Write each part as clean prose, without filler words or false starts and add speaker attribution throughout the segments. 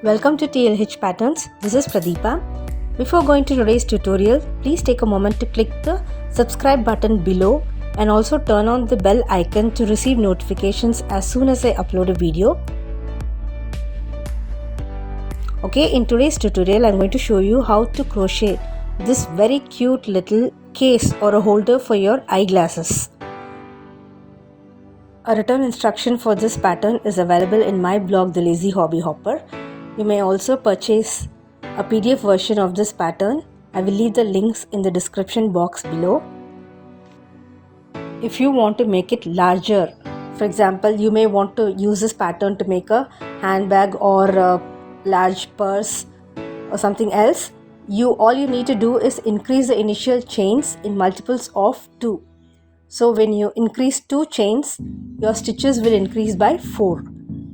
Speaker 1: Welcome to TLH Patterns. This is Pradeepa. Before going to today's tutorial, please take a moment to click the subscribe button below and also turn on the bell icon to receive notifications as soon as I upload a video. Okay, in today's tutorial, I'm going to show you how to crochet this very cute little case or a holder for your eyeglasses. A written instruction for this pattern is available in my blog The Lazy Hobby Hopper. You may also purchase a PDF version of this pattern. I will leave the links in the description box below. If you want to make it larger, for example, you may want to use this pattern to make a handbag or a large purse or something else, all you need to do is increase the initial chains in multiples of 2. So when you increase 2 chains, your stitches will increase by 4.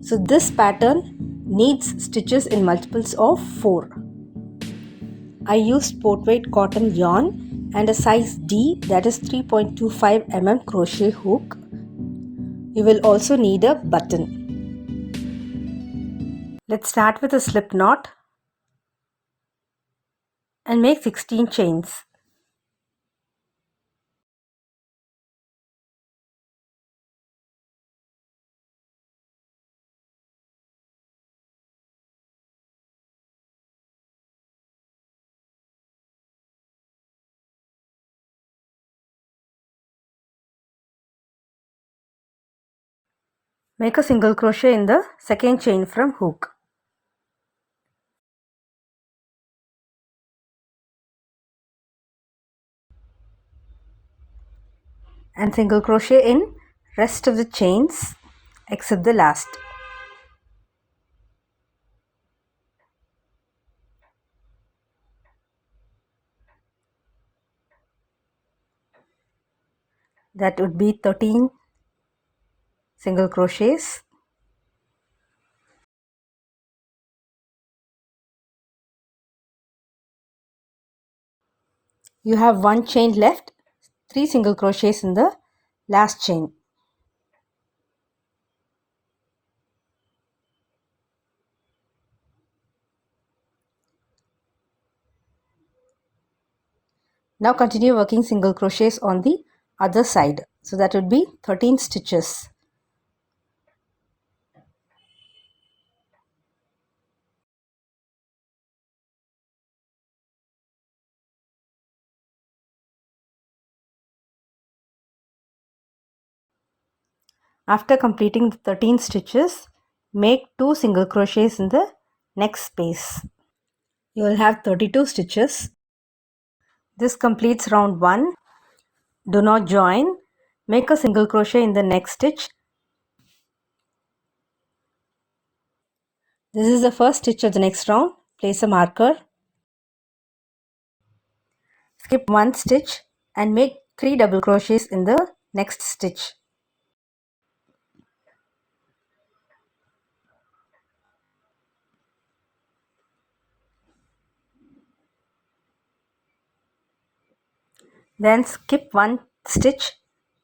Speaker 1: So this pattern needs stitches in multiples of 4. I used sport weight cotton yarn and a size D, that is 3.25 mm crochet hook. You will also need a button. Let's start with a slip knot and make 16 chains. Make a single crochet in the second chain from hook. And single crochet in rest of the chains except the last. That would be 13 single crochets. You have 1 chain left, 3 single crochets in the last chain. Now continue working single crochets on the other side. So that would be 13 stitches. After completing the 13 stitches, make 2 single crochets in the next space. You will have 32 stitches. This completes round 1. Do not join. Make a single crochet in the next stitch. This is the first stitch of the next round. Place a marker. Skip 1 stitch and make 3 double crochets in the next stitch. Then skip 1 stitch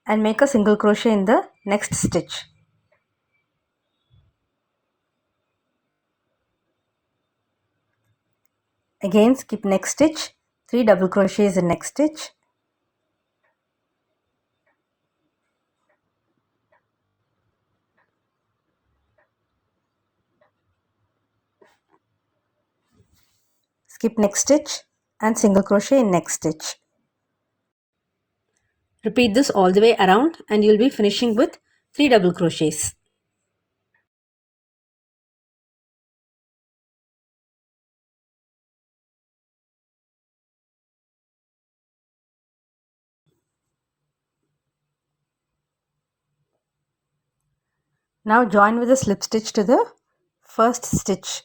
Speaker 1: and make a single crochet in the next stitch. Again skip next stitch, 3 double crochets in next stitch. Skip next stitch and single crochet in next stitch. Repeat this all the way around and you will be finishing with 3 double crochets. Now join with a slip stitch to the first stitch.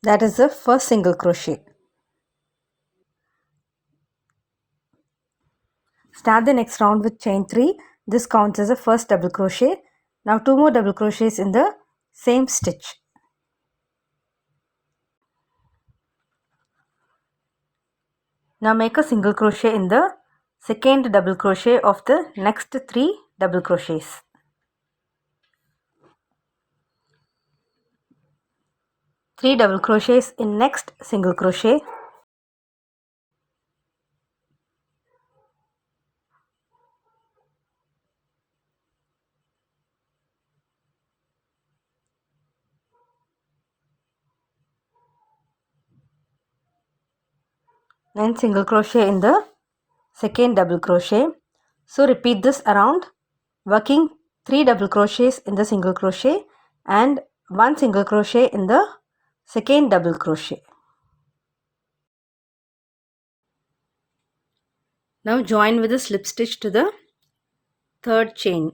Speaker 1: That is the first single crochet. Start the next round with chain 3. This counts as a first double crochet. Now 2 more double crochets in the same stitch. Now make a single crochet in the second double crochet of the next 3 double crochets. 3 double crochets in next single crochet. Then single crochet in the second double crochet. So repeat this around, working 3 double crochets in the single crochet and 1 single crochet in the second double crochet. Now join with a slip stitch to the third chain.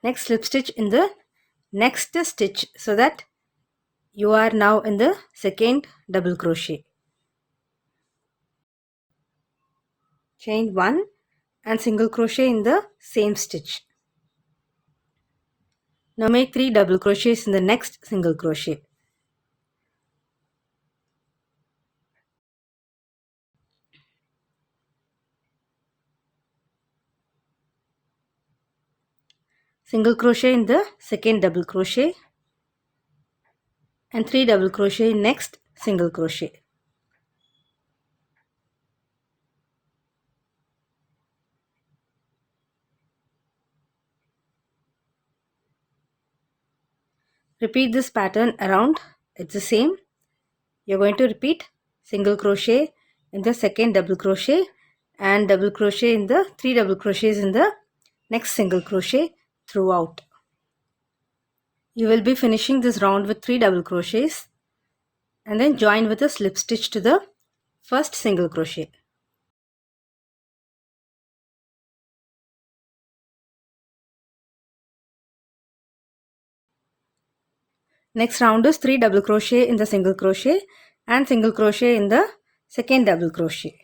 Speaker 1: Next slip stitch in the next stitch so that you are now in the second double crochet. Chain 1 and single crochet in the same stitch. Now make 3 double crochets in the next single crochet. Single crochet in the second double crochet and 3 double crochet in next single crochet. Repeat this pattern around. It's the same. You're going to repeat single crochet in the second double crochet and double crochet in the 3 double crochets in the next single crochet throughout. You will be finishing this round with 3 double crochets and then join with a slip stitch to the first single crochet. Next round is 3 double crochet in the single crochet and single crochet in the second double crochet.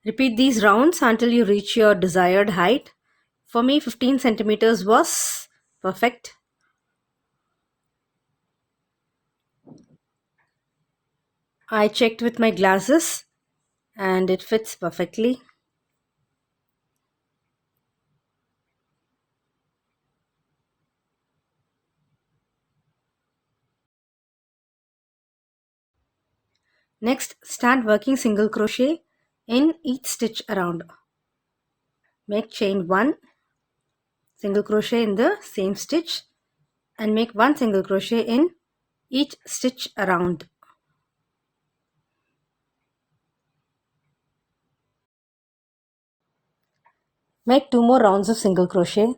Speaker 1: Repeat these rounds until you reach your desired height. For me, 15 centimeters was perfect. I checked with my glasses and it fits perfectly. Next, start working single crochet in each stitch around. Make chain 1, single crochet in the same stitch and make 1 single crochet in each stitch around. Make 2 more rounds of single crochet.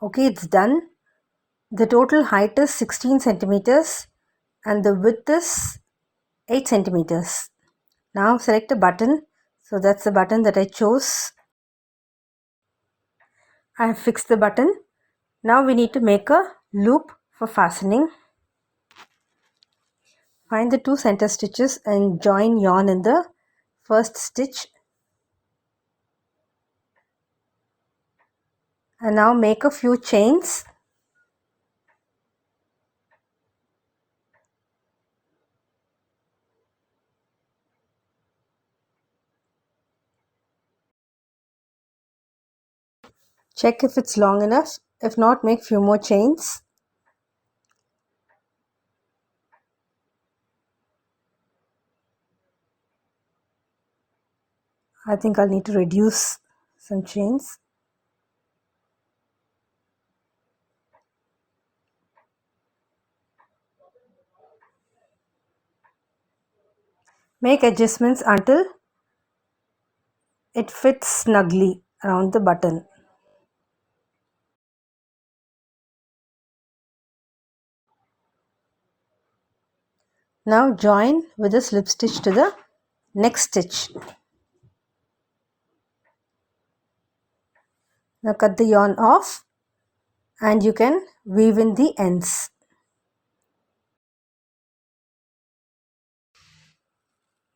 Speaker 1: Okay, it's done. The total height is 16 centimeters and the width is 8 centimeters. Now select a button. So that's the button that I chose. I have fixed the button. Now we need to make a loop for fastening. Find the 2 center stitches and join yarn in the first stitch. And now make a few chains. Check if it's long enough. If not, make few more chains. I think I'll need to reduce some chains. Make adjustments until it fits snugly around the button. Now join with a slip stitch to the next stitch. Now cut the yarn off and you can weave in the ends.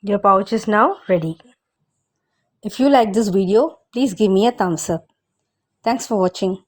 Speaker 1: Your pouch is now ready. If you like this video, please give me a thumbs up. Thanks for watching.